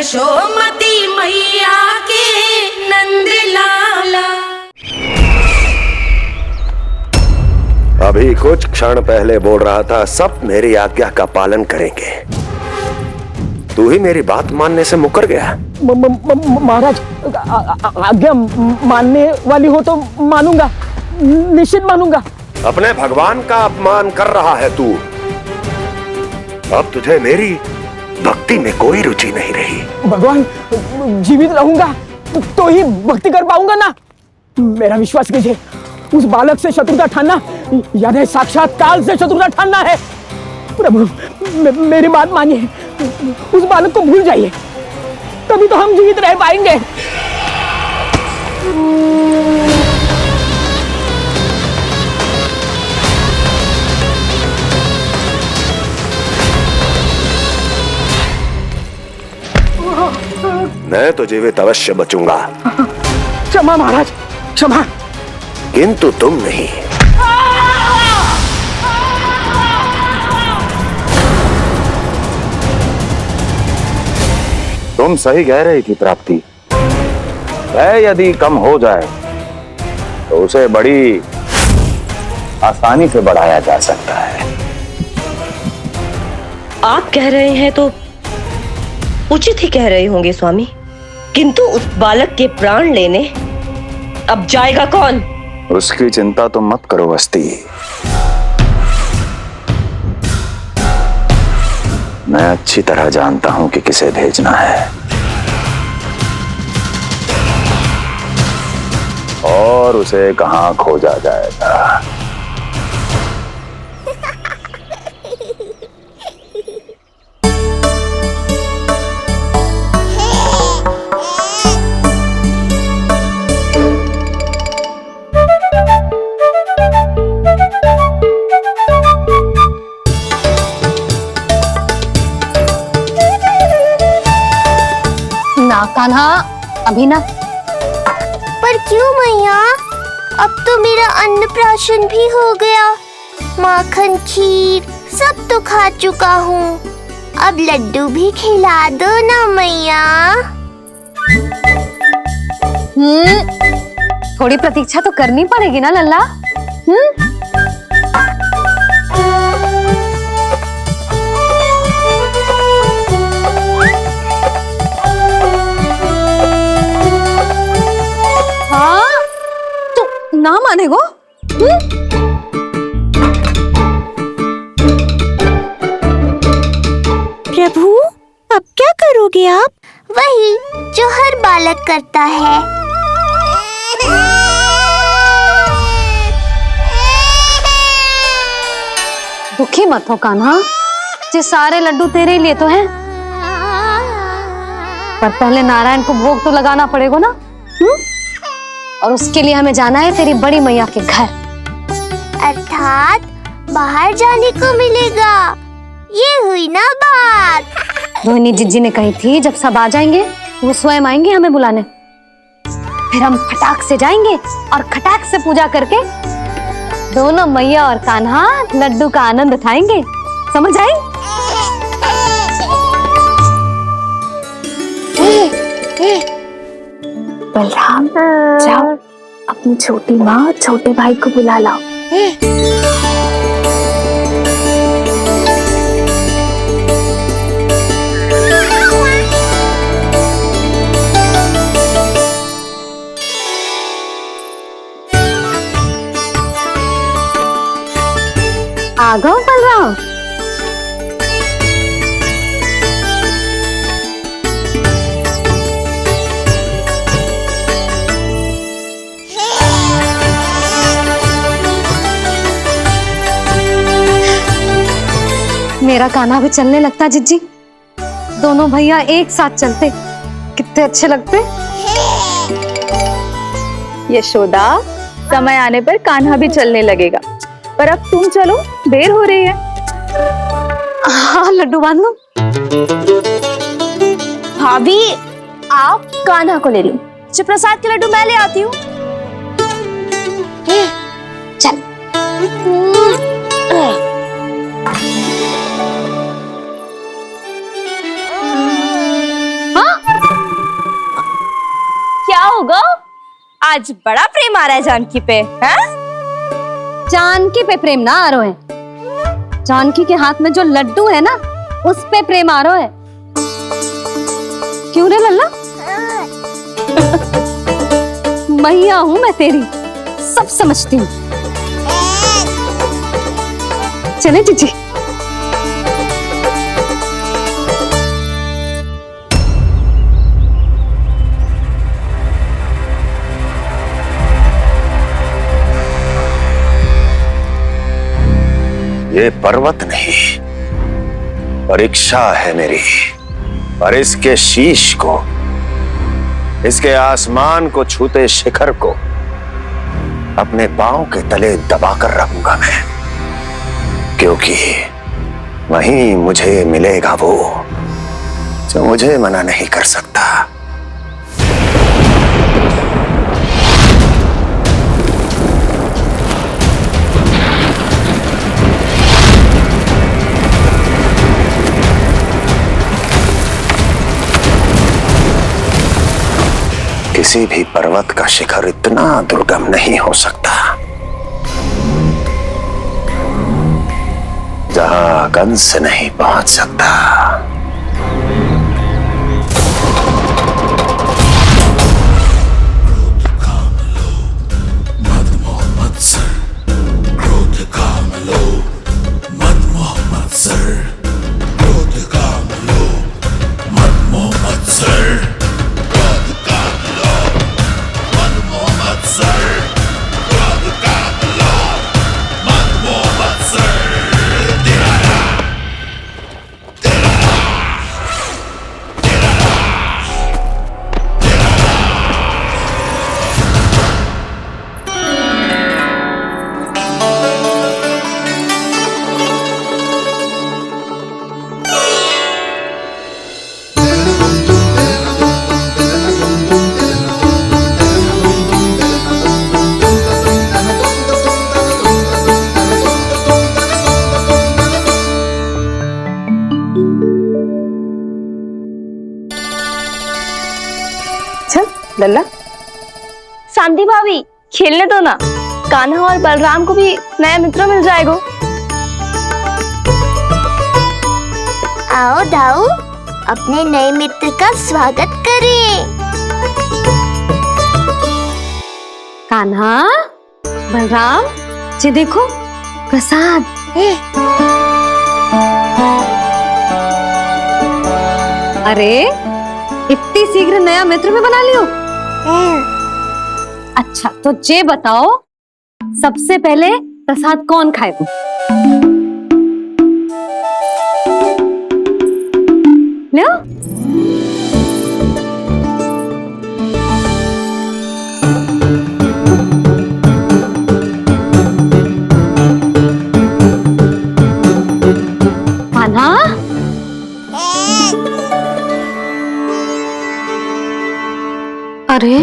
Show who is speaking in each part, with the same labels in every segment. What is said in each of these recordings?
Speaker 1: यशोमती मैया के नंद लाला।
Speaker 2: अभी कुछ क्षण पहले बोल रहा था सब मेरी आज्ञा का पालन करेंगे, तू ही मेरी बात मानने से मुकर गया।
Speaker 3: महाराज, आज्ञा मानने वाली हो तो मानूंगा, निश्चित मानूंगा।
Speaker 2: अपने भगवान का अपमान कर रहा है तू। अब तुझे मेरी भक्ति में कोई रुचि नहीं रही।
Speaker 3: भगवान, जीवित रहूंगा तो ही भक्ति कर पाऊंगा ना। मेरा विश्वास कीजिए, उस बालक से शत्रुता ठानना याद है, साक्षात काल से शत्रुता ठानना है। प्रभु, मेरी बात मानिए, उस बालक को भूल जाइए, तभी तो हम जीवित रह पाएंगे।
Speaker 2: मैं तो जीवित अवश्य बचूंगा।
Speaker 3: क्षमा महाराज, क्षमा।
Speaker 2: किंतु तुम नहीं।
Speaker 4: तुम सही कह रही थी प्राप्ति। भय यदि कम हो जाए तो उसे बड़ी आसानी से बढ़ाया जा सकता है।
Speaker 5: आप कह रहे हैं तो उचित ही कह रहे होंगे स्वामी, किंतु उस बालक के प्राण लेने अब जाएगा कौन?
Speaker 4: उसकी चिंता तो मत करो वस्ती। मैं अच्छी तरह जानता हूं कि किसे भेजना है और उसे कहां खोजा जाएगा।
Speaker 6: कान्हा, अभी ना।
Speaker 7: पर क्यों मैया? अब तो मेरा अन्नप्राशन भी हो गया, माखन खीर सब तो खा चुका हूँ। अब लड्डू भी खिला दो ना मैया।
Speaker 6: थोड़ी प्रतीक्षा तो करनी पड़ेगी ना लल्ला। ना माने गो?
Speaker 7: प्रभु, अब क्या करोगे आप? वही जो हर बालक करता है।
Speaker 6: दुखी मत हो कान्हा, ये सारे लड्डू तेरे लिए तो हैं। पर पहले नारायण को भोग तो लगाना पड़ेगा ना। और उसके लिए हमें जाना है तेरी बड़ी मैया के घर।
Speaker 7: अर्थात बाहर जाने को मिलेगा, ये हुई ना बात।
Speaker 6: रोहिणी जिज्जी ने कही थी जब सब आ जाएंगे वो स्वयं आएंगे हमें बुलाने। फिर हम फटाक से जाएंगे और खटाक से पूजा करके दोनों मैया और कान्हा लड्डू का आनंद उठाएंगे। समझ आई?
Speaker 8: बलराम, जाओ अपनी छोटी माँ और छोटे भाई को बुला लाओ।
Speaker 6: आ गओ बलराम। मेरा कान्हा भी चलने लगता जिज्जी। दोनों भैया एक साथ चलते कितने अच्छे लगते।
Speaker 8: यशोदा, समय आने पर कान्हा भी चलने लगेगा, पर अब तुम चलो, देर हो रही है।
Speaker 6: हाँ, लड्डू बांध लो।
Speaker 8: भाभी, आप कान्हा को ले लो, प्रसाद के लड्डू मैं ले आती हूँ।
Speaker 6: चल। हाँ?
Speaker 9: आज बड़ा प्रेम आ रहा है जानकी पे, हैं?
Speaker 6: जानकी पे प्रेम ना आरो है, जानकी के हाथ में जो लड्डू है ना उस पे प्रेम आरो है। क्यों रे लल्ला? मैया हूं मैं तेरी, सब समझती हूँ। चले जीजी।
Speaker 4: ये पर्वत नहीं, परीक्षा है मेरी, और इसके शीश को, इसके आसमान को छूते शिखर को अपने पांव के तले दबाकर रखूंगा मैं, क्योंकि वहीं मुझे मिलेगा वो जो मुझे मना नहीं कर सकता। किसी भी पर्वत का शिखर इतना दुर्गम नहीं हो सकता जहां कंस नहीं पहुंच सकता।
Speaker 8: लल्ला,
Speaker 9: शांति भाभी खेलने दो ना, कान्हा और बलराम को भी नया मित्र मिल जाएगा।
Speaker 7: आओ दाऊ, अपने नए मित्र का स्वागत करें।
Speaker 6: कान्हा, बलराम जी देखो प्रसाद। अरे इतनी शीघ्र नया मित्र भी बना लियो? अच्छा तो ये बताओ, सबसे पहले प्रसाद कौन खाएगा? ले आओ। कान्हा, अरे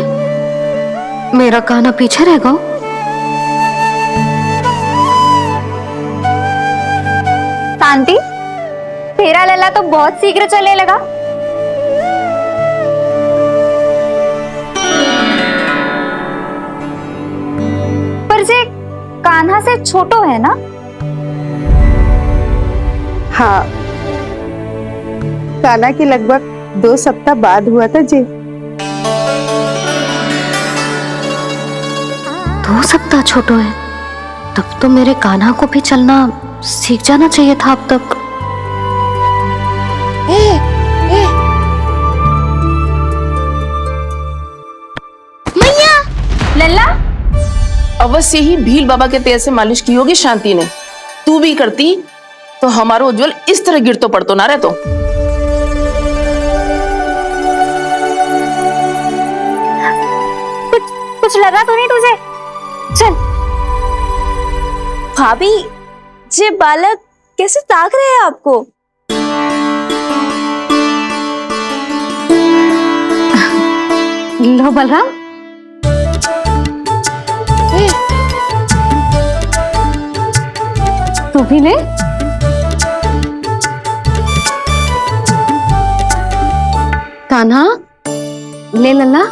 Speaker 6: मेरा कान्हा पीछे रहेगा।
Speaker 8: शांति, तेरा लल्ला तो बहुत शीघ्र चलने लगा। पर जे कान्हा से छोटो है ना?
Speaker 10: हाँ, कान्हा की लगभग 2 सप्ताह बाद हुआ था जी।
Speaker 6: 2 सप्ताह छोटो है, तब तो मेरे कान्हा को भी चलना सीख जाना चाहिए था अब तक।
Speaker 7: मैया,
Speaker 8: लल्ला,
Speaker 11: अवश्य ही भील बाबा के तेल से मालिश की होगी शांति ने। तू भी करती तो हमारा उज्जवल इस तरह गिर तो पड़तो ना रहे। तो
Speaker 8: कुछ लगा तो नहीं तुझे? चल।
Speaker 9: भाभी, ये बालक कैसे ताक रहे हैं आपको?
Speaker 6: लो बलराम। तू भी ले। कान्हा, ले लल्ला।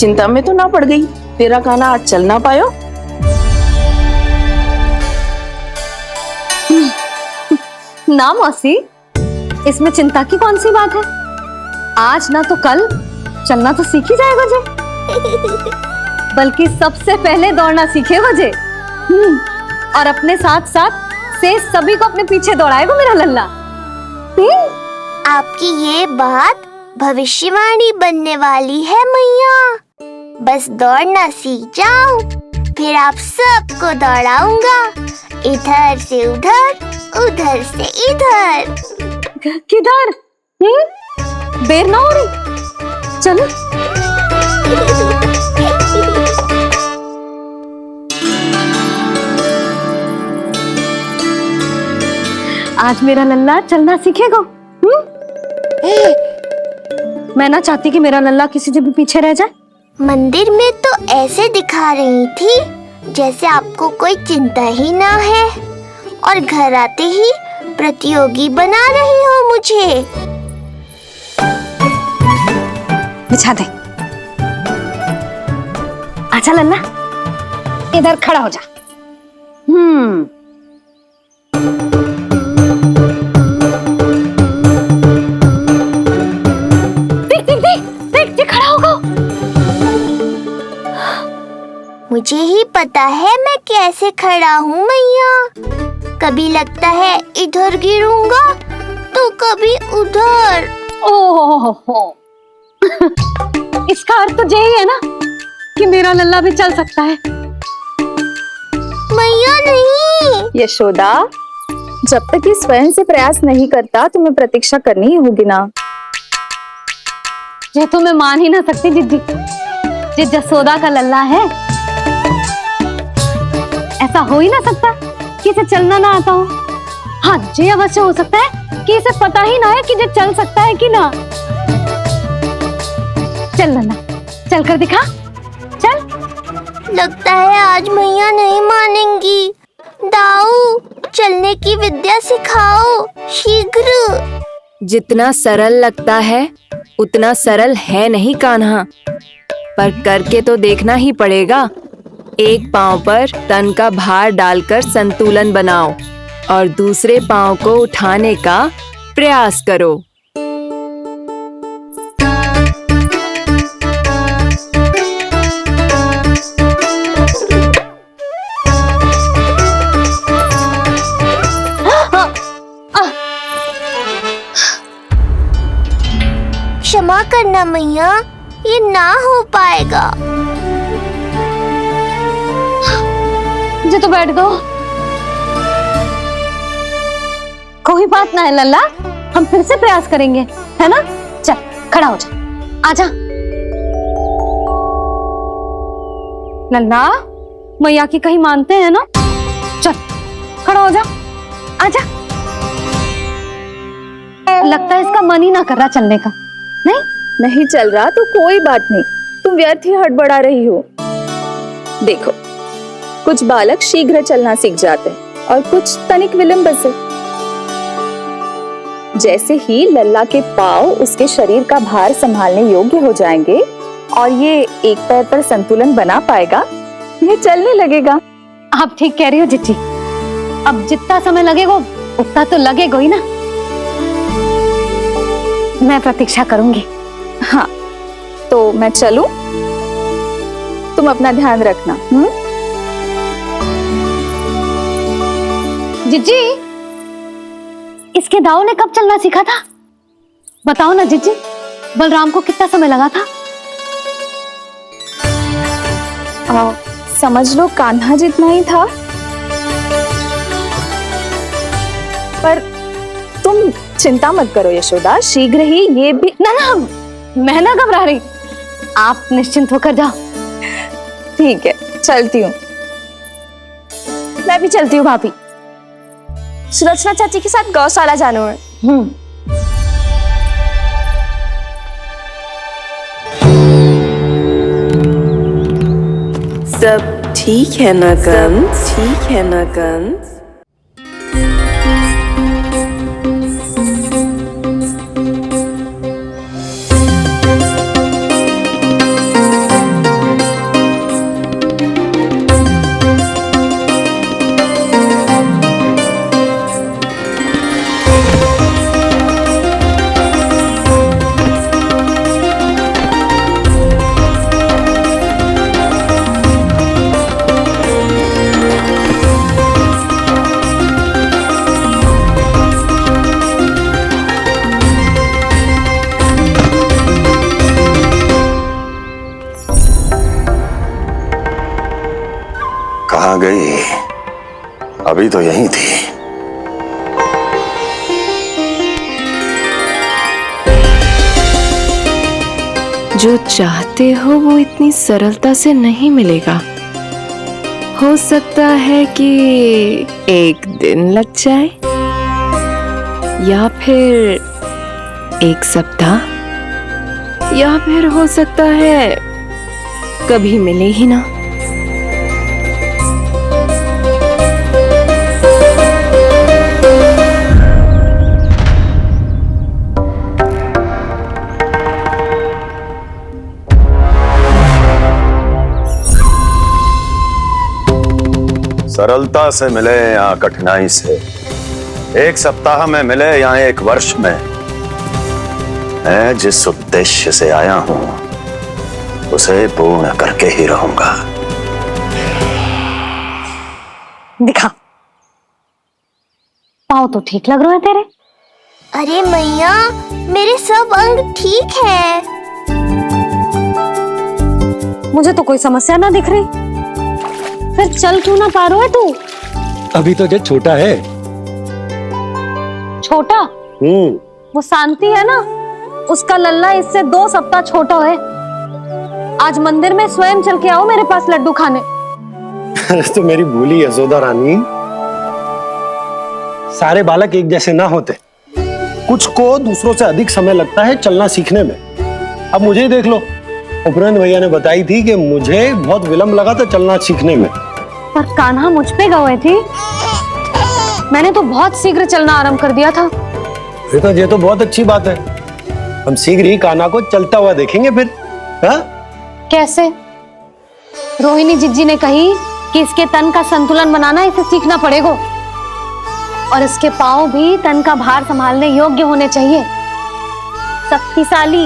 Speaker 11: चिंता में तो ना पड़ गई, तेरा कान्हा आज चल ना पायो।
Speaker 6: ना मौसी, इसमें चिंता की कौन सी बात है? आज ना तो कल चलना तो सीख ही जाएगा जे। बल्कि सबसे पहले दौड़ना सीखेगा जे। और अपने साथ साथ से सभी को अपने पीछे दौड़ाएगा मेरा लल्ला।
Speaker 7: आपकी ये बात भविष्यवाणी बनने वाली है मैया। बस दौड़ना सीख जाऊं, फिर आप सबको दौड़ाऊंगा, इधर से उधर, उधर से इधर।
Speaker 6: किधर? देर ना हो रही, चलो। आज मेरा लल्ला चलना सीखेगा। मैं ना चाहती कि मेरा लल्ला किसी से भी पीछे रह जाए।
Speaker 7: मंदिर में तो ऐसे दिखा रही थी जैसे आपको कोई चिंता ही ना है, और घर आते ही प्रतियोगी बना रही हो मुझे।
Speaker 6: बिछा दे। आजा लल्ला, इधर खड़ा हो जा। देख खड़ा होगा।
Speaker 7: मुझे ही पता है मैं कैसे खड़ा हूँ मैया। कभी लगता है इधर गिरूंगा तो कभी उधर।
Speaker 6: ओह, इसका अर्थ तो यही है ना कि मेरा लल्ला भी चल सकता है।
Speaker 7: मैया नहीं।
Speaker 8: यशोदा, जब तक ये स्वयं से प्रयास नहीं करता तुम्हें प्रतीक्षा करनी ही होगी ना।
Speaker 6: ये तो मैं मान ही ना सकती जिद्दी, ये जसोदा का लल्ला है। ऐसा हो ही ना सकता कि इसे चलना ना आता हो। हाँ, ये अवश्य हो सकता है कि इसे पता ही ना है कि ये चल सकता है कि ना। चल लल्ला, चल कर दिखा, चल।
Speaker 7: लगता है आज मैया नहीं मानेंगी। दाऊ, चलने की विद्या सिखाओ शीघ्र।
Speaker 12: जितना सरल लगता है उतना सरल है नहीं कान्हा, पर करके तो देखना ही पड़ेगा। एक पांव पर तन का भार डालकर संतुलन बनाओ और दूसरे पांव को उठाने का प्रयास करो।
Speaker 7: क्षमा करना मैया, ये ना हो पाएगा।
Speaker 6: मुझे तो बैठ दो। कोई बात ना है लल्ला, हम फिर से प्रयास करेंगे, है ना? चल खड़ा हो जा, आजा। लल्ला, मैया की कहीं मानते हैं ना? चल खड़ा हो जा, आजा। लगता है इसका मन ही ना कर रहा चलने का।
Speaker 8: नहीं चल रहा तो कोई बात नहीं, तुम व्यर्थ ही हड़बड़ा रही हो। देखो, कुछ बालक शीघ्र चलना सीख जाते हैं और कुछ तनिक विलंब से। जैसे ही लल्ला के पांव उसके शरीर का भार संभालने योग्य हो जाएंगे और ये एक पैर पर संतुलन बना पाएगा, ये चलने लगेगा।
Speaker 6: आप ठीक कह रही हो जिज्जी। अब जितना समय लगेगा उतना तो लगेगा ही ना। मैं प्रतीक्षा करूंगी।
Speaker 8: हाँ, तो मैं चलूं? तुम अपना ध्यान रखना।
Speaker 6: जिज्जी, इसके दाऊ ने कब चलना सीखा था? बताओ ना जिज्जी, बलराम को कितना समय लगा था?
Speaker 8: समझ लो कान्हा जितना ही था। पर तुम चिंता मत करो यशोदा, शीघ्र ही ये भी।
Speaker 6: ना, मैं ना घबरा रही, आप निश्चिंत होकर जाओ।
Speaker 8: ठीक है, चलती हूँ।
Speaker 9: मैं भी चलती हूँ भाभी, सुलोचना चाची के साथ गौशाला जाना है।
Speaker 1: सब ठीक है ना कंस? ठीक है ना कंस?
Speaker 4: अभी तो यहीं थी।
Speaker 12: जो चाहते हो वो इतनी सरलता से नहीं मिलेगा। हो सकता है कि एक दिन लग जाए या फिर एक सप्ताह, या फिर हो सकता है कभी मिले ही ना।
Speaker 4: सरलता से मिले या कठिनाई से, एक सप्ताह में मिले या एक वर्ष में, मैं जिस उद्देश्य से आया हूं उसे पूर्ण करके ही रहूंगा।
Speaker 6: दिखा, पाँव तो ठीक लग रहे हैं तेरे।
Speaker 7: अरे मैया, मेरे सब अंग ठीक है।
Speaker 6: मुझे तो कोई समस्या ना दिख रही। फिर चल क्यों ना पा रहा है तू?
Speaker 13: अभी तो जो छोटा है।
Speaker 6: छोटा? वो शांति है ना, उसका लल्ला इससे 2 सप्ताह छोटा है। आज मंदिर में स्वयं चल के आओ मेरे पास लड्डू खाने।
Speaker 13: तो मेरी भूली यशोदा रानी, सारे बालक एक जैसे ना होते। कुछ को दूसरों से अधिक समय लगता है चलना सीखने में। अब मुझे ही देख लो, उपरांत भैया ने बताई थी कि मुझे बहुत विलंब लगा था चलना सीखने में।
Speaker 6: पर कान्हा मुझ पे गए थी। मैंने तो बहुत शीघ्र चलना आरंभ कर दिया था।
Speaker 13: ये तो बहुत अच्छी बात है। हम शीघ्र ही कान्हा को चलता हुआ देखेंगे फिर। हा?
Speaker 6: कैसे? रोहिणी जिज्जी ने कही कि इसके तन का संतुलन बनाना इसे सीखना पड़ेगा, और इसके पांव भी तन का भार संभालने योग्य होने चाहिए, शक्तिशाली।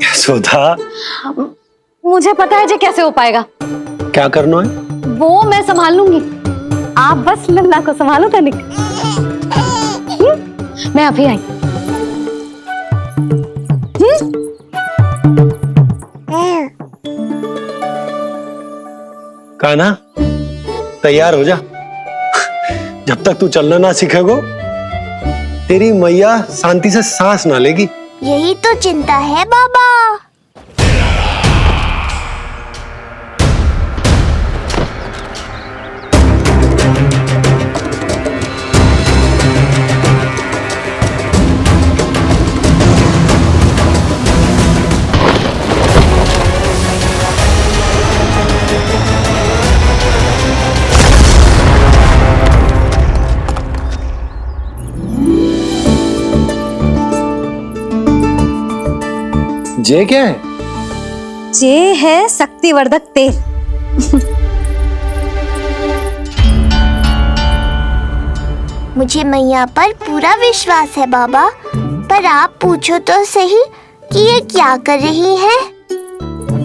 Speaker 13: यशोदा,
Speaker 6: मुझे पता है जे कैसे हो पाएगा।
Speaker 13: क्या करना है?
Speaker 6: वो मैं संभाल लूंगी, आप बस लल्ला को संभालो तनिक। मैं अभी आई।
Speaker 13: कान्हा, तैयार हो जा। जब तक तू चलना ना सीखेगो, तेरी मैया शांति से सांस ना लेगी।
Speaker 7: यही तो चिंता है बाबा।
Speaker 13: जे क्या है?
Speaker 6: जे है शक्तिवर्धक तेल।
Speaker 7: मुझे मैया पर पूरा विश्वास है बाबा, पर आप पूछो तो सही कि ये क्या कर रही है?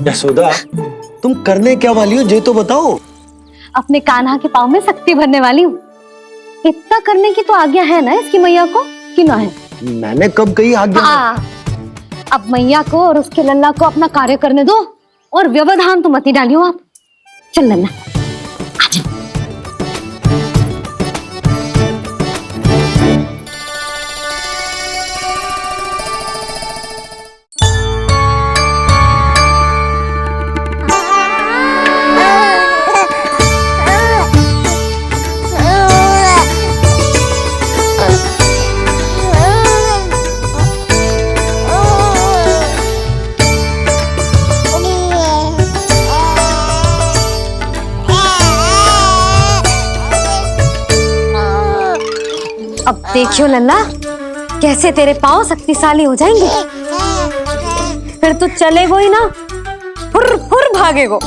Speaker 13: यशोदा, तुम करने क्या वाली हो जे तो बताओ।
Speaker 6: अपने कान्हा के पाँव में शक्ति भरने वाली हूँ। इतना करने की तो आज्ञा है ना इसकी मैया को, कि ना है?
Speaker 13: मैंने कब कही आज्ञा?
Speaker 6: अब मैया को और उसके लल्ला को अपना कार्य करने दो, और व्यवधान तो मत ही डालियो आप। चल लल्ला, आजा। अब देखियो लल्ला, कैसे तेरे पांव शक्तिशाली हो जाएंगे। फिर तू चलेगो ही ना, फुर फुर भागेगो।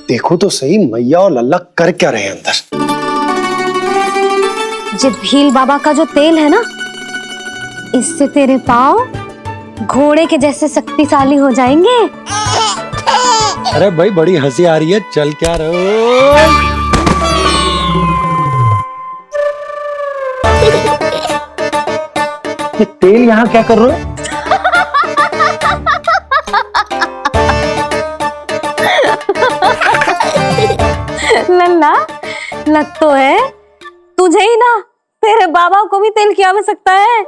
Speaker 13: देखो तो सही, मैया और लल्ला कर क्या रहे हैं अंदर।
Speaker 6: जो भील बाबा का जो तेल है ना, इससे तेरे पांव घोड़े के जैसे शक्तिशाली हो जाएंगे।
Speaker 13: अरे भाई, बड़ी हंसी आ रही है, चल क्या रहो। ये तेल यहाँ क्या कर रहे हो?
Speaker 6: लल्ला लग तो है तुझे ही ना, तेरे बाबा को भी तेल की आवश्यकता है।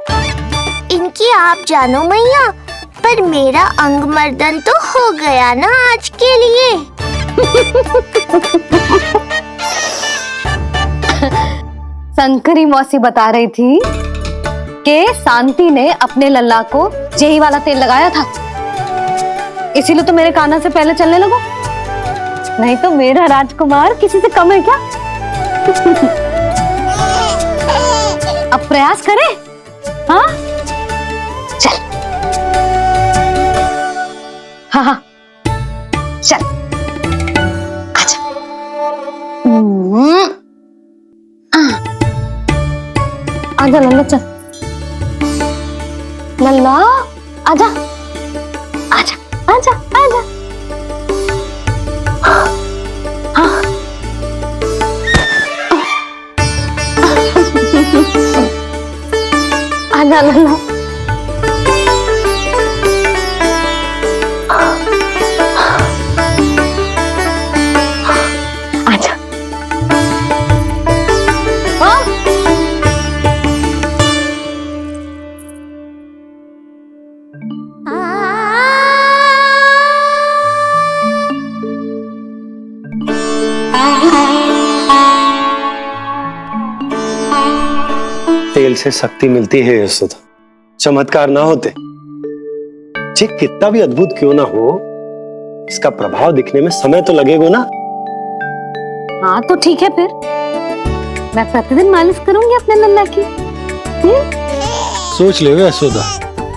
Speaker 7: इनकी आप जानो मैया, पर मेरा अंग मर्दन तो हो गया ना आज के लिए।
Speaker 6: शंकरी मौसी बता रही थी कि शांति ने अपने लल्ला को यही वाला तेल लगाया था, इसीलिए तो मेरे कान्हा से पहले चलने लगो, नहीं तो मेरा राजकुमार किसी से कम है क्या? अब प्रयास करें, हाँ चल, हाँ हाँ चल, आजा। आजा लल्ला, चल लल्ला, आजा आजा आजा आजा। हाँ आजा लल्ला। आजा। हाँ
Speaker 13: तेल से शक्ति मिलती है यशोदा, चमत्कार ना होते जी कितना भी अद्भुत क्यों ना हो, इसका प्रभाव दिखने में समय तो लगेगा ना।
Speaker 6: हाँ तो ठीक है, फिर मैं प्रतिदिन मालिश करूंगी अपने लल्ला की।
Speaker 13: सोच ले यशोदा,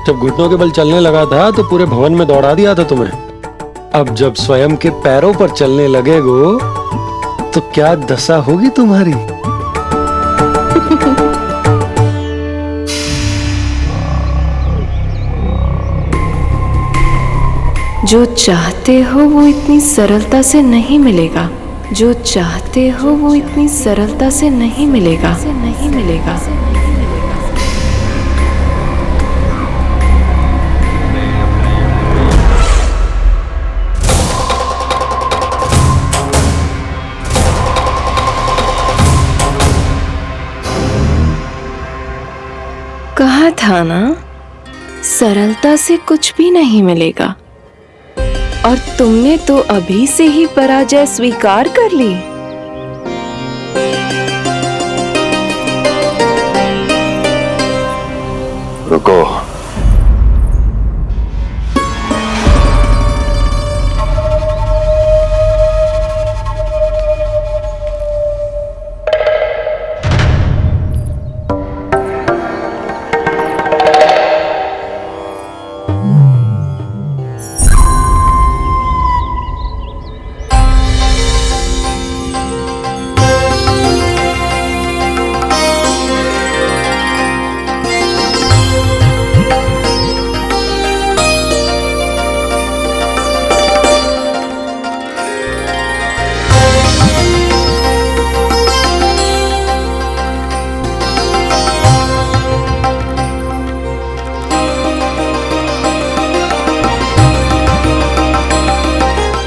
Speaker 13: जब घुटनों के बल चलने लगा था तो पूरे भवन में दौड़ा दिया था तुम्हें, अब जब स्वयं के पैरों पर चलने लगेगो तो क्या दशा होगी तुम्हारी।
Speaker 12: जो चाहते हो वो इतनी सरलता से नहीं मिलेगा, जो चाहते हो वो इतनी सरलता से नहीं मिलेगा, नहीं मिलेगा। कहा था ना, सरलता से कुछ भी नहीं मिलेगा, और तुमने तो अभी से ही पराजय स्वीकार कर ली।
Speaker 4: रुको,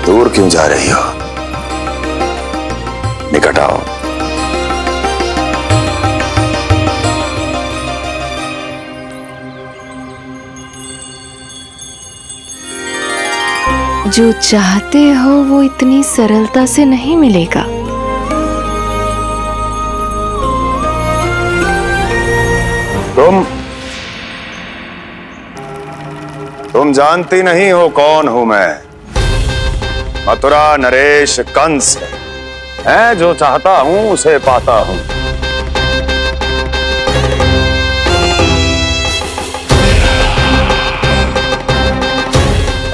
Speaker 4: दूर क्यों जा रही हो? निकट आओ।
Speaker 12: जो चाहते हो वो इतनी सरलता से नहीं मिलेगा।
Speaker 4: तुम जानती नहीं हो कौन हूं मैं। मथुरा नरेश कंस है, जो चाहता हूं उसे पाता हूं।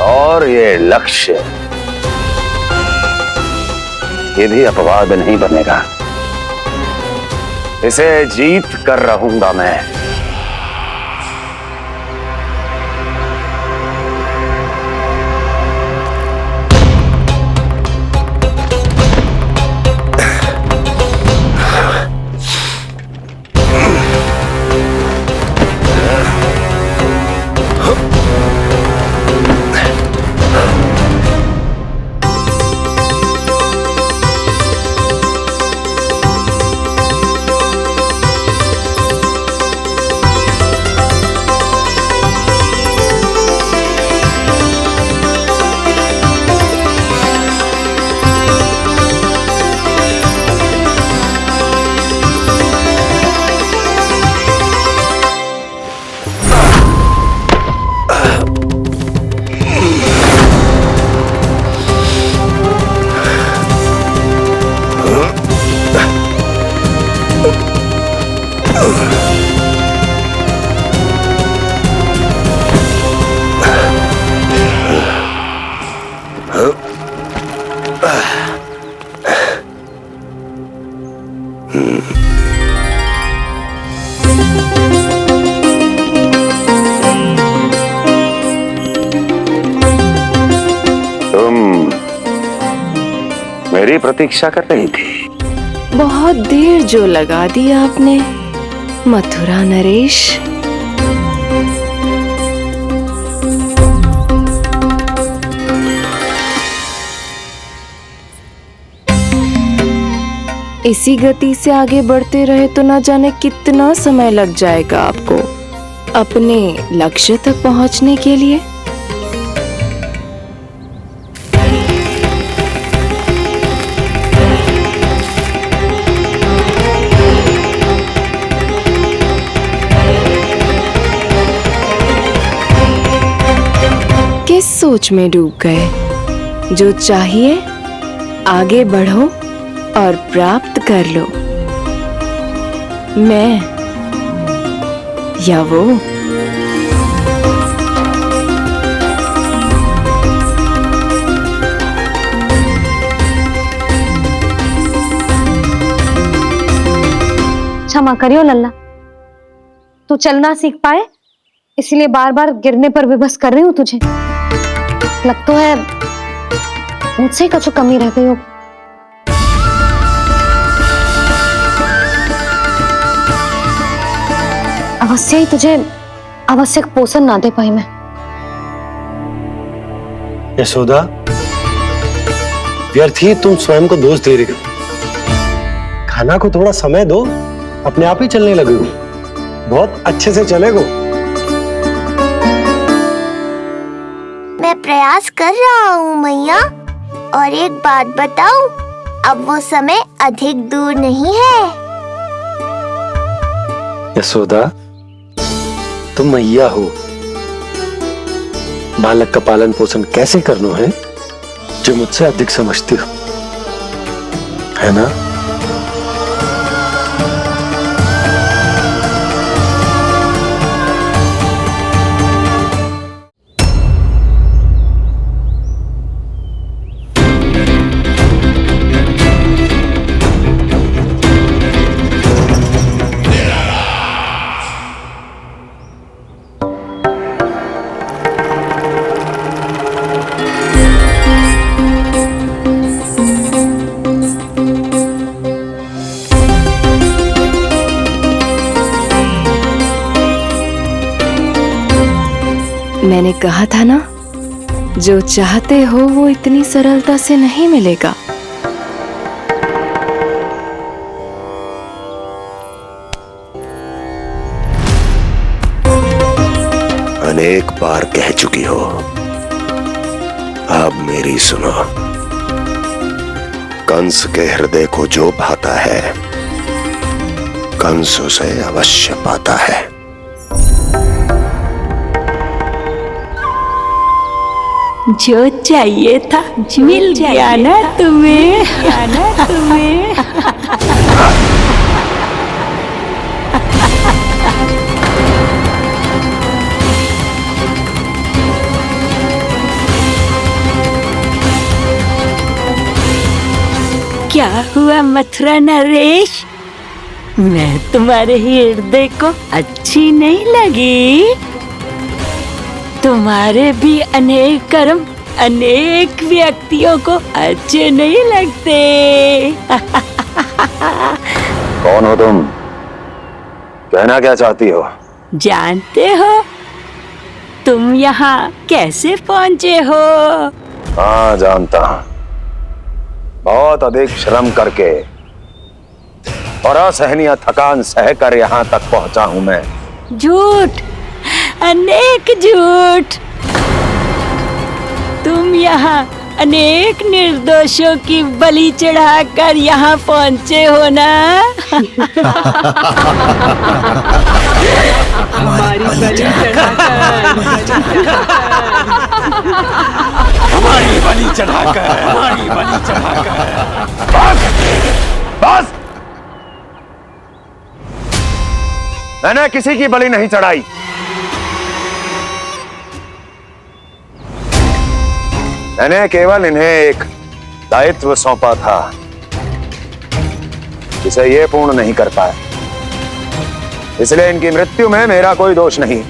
Speaker 4: और ये लक्ष्य, ये भी अपवाद नहीं बनेगा। इसे जीत कर रहूंगा मैं। तुम मेरी प्रतीक्षा कर रही थी?
Speaker 12: बहुत देर जो लगा दी आपने मथुरा नरेश। इसी गति से आगे बढ़ते रहे तो न जाने कितना समय लग जाएगा आपको अपने लक्ष्य तक पहुंचने के लिए। किस सोच में डूब गए? जो चाहिए आगे बढ़ो और प्राप्त कर लो। मैं या वो?
Speaker 6: क्षमा करियो लल्ला, तू चलना सीख पाए इसलिए बार बार गिरने पर विवश कर रही हूँ तुझे। लग तो है मुझसे कुछ कमी रह गई हो। अवश्य ही तुझे आवश्यक पोषण ना दे पाई मैं।
Speaker 13: यशोदा, व्यर्थ ही तुम स्वयं को दोष दे रही हो। खाना को थोड़ा समय दो, अपने आप ही चलने लगेगो, बहुत अच्छे से चलेगो।
Speaker 7: मैं प्रयास कर रहा हूँ मैया। और एक बात बताऊं, अब वो समय अधिक दूर नहीं है।
Speaker 13: यशोदा, तुम मैया हो, बालक का पालन पोषण कैसे करना है जो मुझसे अधिक समझती हो, है ना?
Speaker 12: मैंने कहा था ना, जो चाहते हो वो इतनी सरलता से नहीं मिलेगा।
Speaker 2: अनेक बार कह चुकी हो, अब मेरी सुनो। कंस के हृदय को जो भाता है, कंस उसे अवश्य पाता है।
Speaker 1: जो चाहिए था मिल गया ना तुम्हें। क्या हुआ मथुरा नरेश, मैं तुम्हारे हृदय को अच्छी नहीं लगी? तुम्हारे भी अनेक कर्म अनेक व्यक्तियों को अच्छे नहीं लगते।
Speaker 4: कौन हो तुम? कहना क्या चाहती हो?
Speaker 1: जानते हो तुम यहाँ कैसे पहुँचे हो?
Speaker 4: हाँ जानता हूँ, बहुत अधिक श्रम करके और असहनीय थकान सहकर यहाँ तक पहुँचा हूँ मैं।
Speaker 1: झूठ, अनेक झूठ। तुम यहाँ अनेक निर्दोषों की बलि चढ़ाकर यहाँ पहुँचे हो ना?
Speaker 3: हमारी बलि चढ़ाकर,
Speaker 2: हमारी बलि चढ़ाकर। बस, मैंने किसी की बलि नहीं चढ़ाई। मैंने केवल इन्हें एक दायित्व सौंपा था कि
Speaker 4: इसे ये पूर्ण नहीं कर पाए, इसलिए इनकी मृत्यु में मेरा कोई दोष नहीं,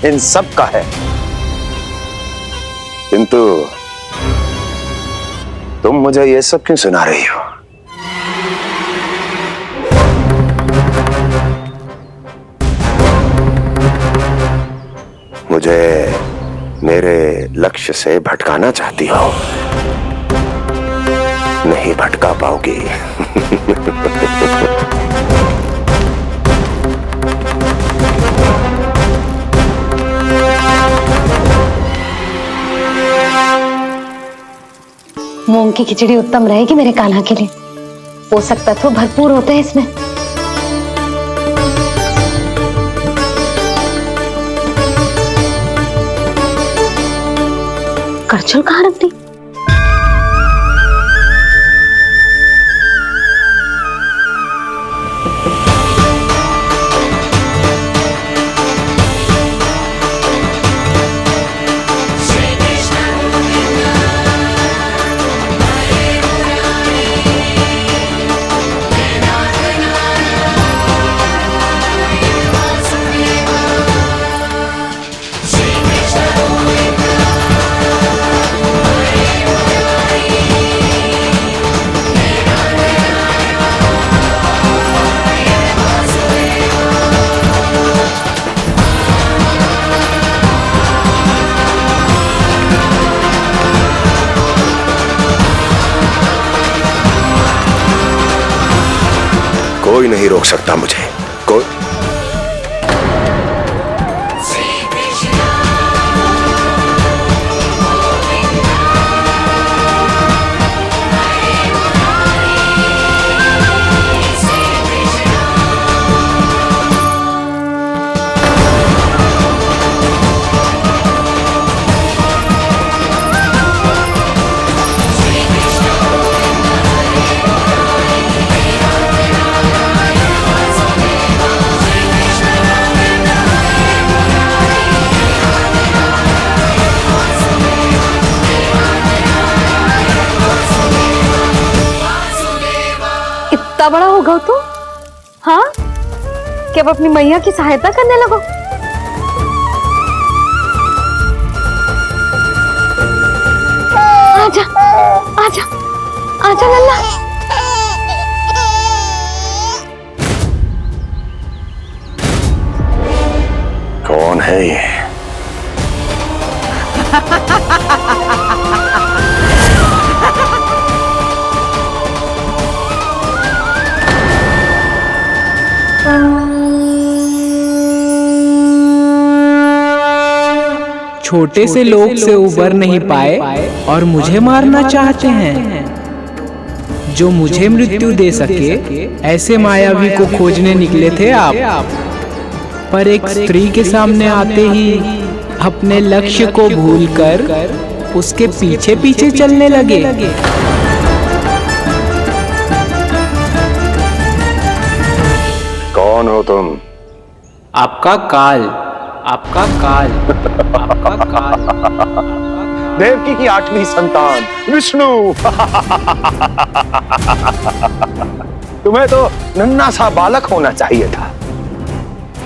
Speaker 4: इन सब का है। किंतु तुम मुझे ये सब क्यों सुना रही हो? मुझे मेरे लक्ष्य से भटकाना चाहती हो? नहीं भटका पाओगी।
Speaker 6: मूंग की खिचड़ी उत्तम रहेगी मेरे कान्हा के लिए। पोषक तत्व भरपूर होते हैं इसमें। करछुल कहाँ रख दी?
Speaker 2: कोई नहीं रोक सकता मुझे, कोई।
Speaker 6: इतना बड़ा हो गया तू? हाँ, कि अब अपनी मैया की सहायता करने लगो। आजा, आजा, आजा लल्ला।
Speaker 4: कौन है ये?
Speaker 3: छोटे से लोग से उबर नहीं पाए और मुझे मारना चाहते हैं। जो मुझे मृत्यु दे सके ऐसे मायावी को खोजने निकले थे आप, पर एक स्त्री के सामने आते ही अपने लक्ष्य को भूलकर उसके पीछे पीछे चलने लगे।
Speaker 4: कौन हो तुम?
Speaker 3: आपका काल, आपका काल, आपका काल।
Speaker 4: देवकी की 8वीं संतान विष्णु। तुम्हें तो नन्हा सा बालक होना चाहिए था,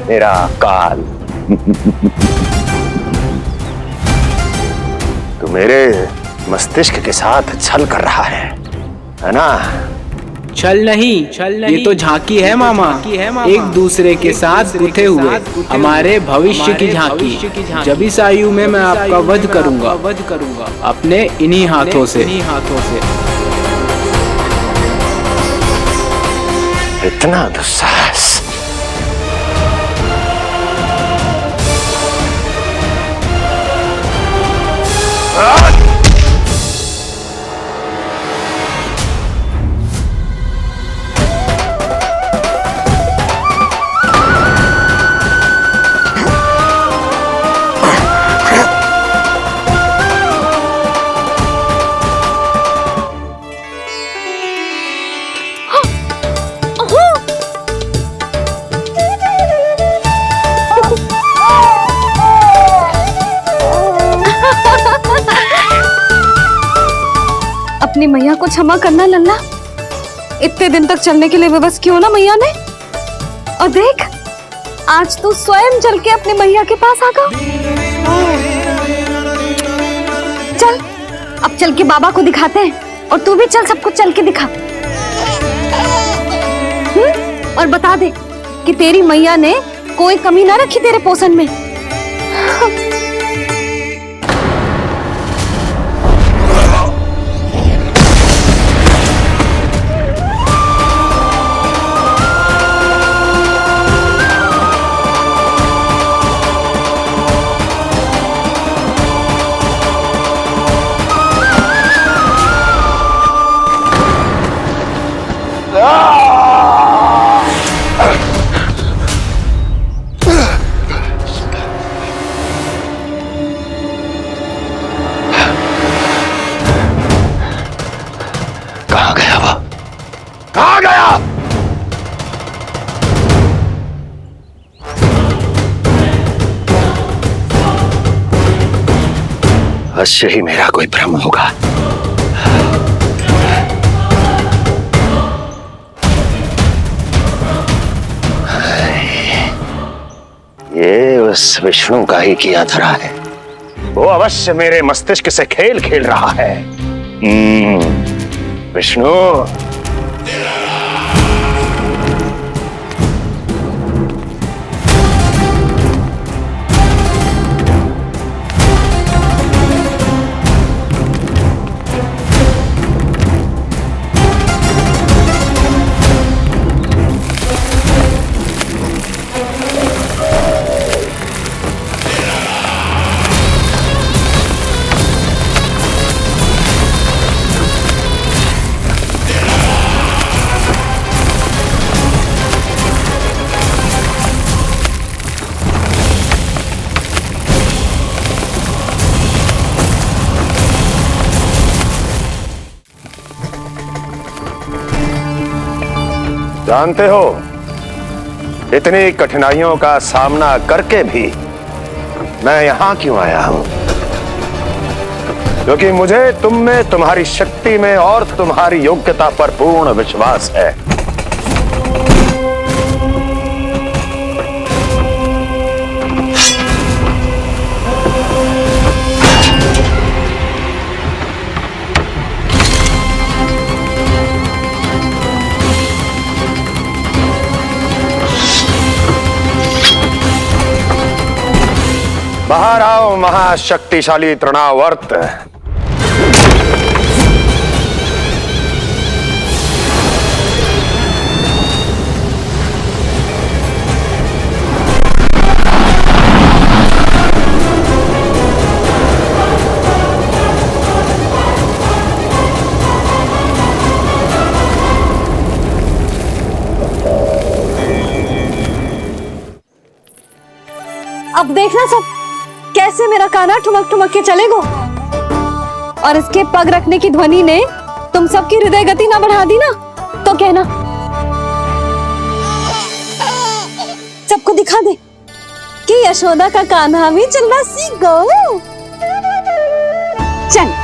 Speaker 4: मेरा काल। तू मेरे मस्तिष्क के साथ छल कर रहा है ना?
Speaker 3: छल नहीं, ये तो झांकी है मामा। एक दूसरे के साथ गुथे हुए हमारे भविष्य की झांकी। जब इस आयु में मैं आपका वध करूंगा अपने इन्हीं हाथों से।
Speaker 4: इतना दुस्साहस!
Speaker 6: अपनी मैया को क्षमा करना लल्ला। इतने दिन तक चलने के लिए व्यवस्था क्यों ना मैया ने। और देख, आज तू स्वयं चल के अपने मैया के पास आ गया। चल, अब चल के बाबा को दिखाते हैं, और तू भी चल, सबको चल के दिखा। और बता दे कि तेरी मैया ने कोई कमी ना रखी तेरे पोषण में।
Speaker 4: अवश्य ही मेरा कोई भ्रम होगा। ये उस विष्णु का ही किया धरा है। वो अवश्य मेरे मस्तिष्क से खेल खेल रहा है। विष्णु, जानते हो, इतनी कठिनाइयों का सामना करके भी मैं यहां क्यों आया हूं? क्योंकि मुझे तुम में, तुम्हारी शक्ति में और तुम्हारी योग्यता पर पूर्ण विश्वास है। बाहर आओ महाशक्तिशाली तृणावर्त।
Speaker 6: अब देखना सब कैसे मेरा कान्हा ठुमक ठुमक के चलेगा। और इसके पग रखने की ध्वनि ने तुम सबकी हृदय गति ना बढ़ा दी ना, तो कहना। सबको दिखा दे कि यशोदा का कान्हा भी चलना सीख गो। चल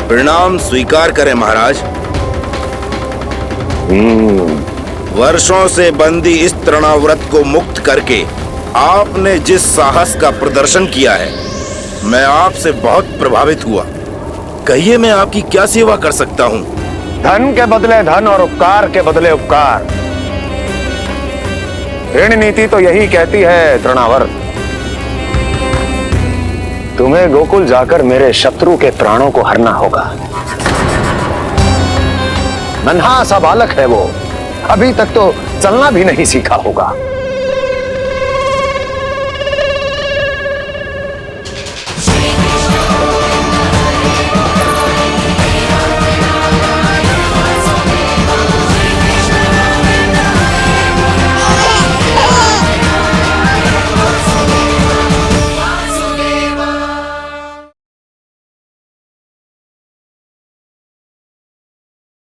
Speaker 14: प्रणाम स्वीकार करें महाराज। वर्षों से बंदी इस तृणाव्रत को मुक्त करके आपने जिस साहस का प्रदर्शन किया है, मैं आपसे बहुत प्रभावित हुआ। कहिए मैं आपकी क्या सेवा कर सकता हूँ?
Speaker 4: धन के बदले धन और उपकार के बदले उपकार, ऋण नीति तो यही कहती है तृणावर्त, तुम्हें गोकुल जाकर मेरे शत्रु के प्राणों को हरना होगा। नन्हा सा बालक है वो, अभी तक तो चलना भी नहीं सीखा होगा।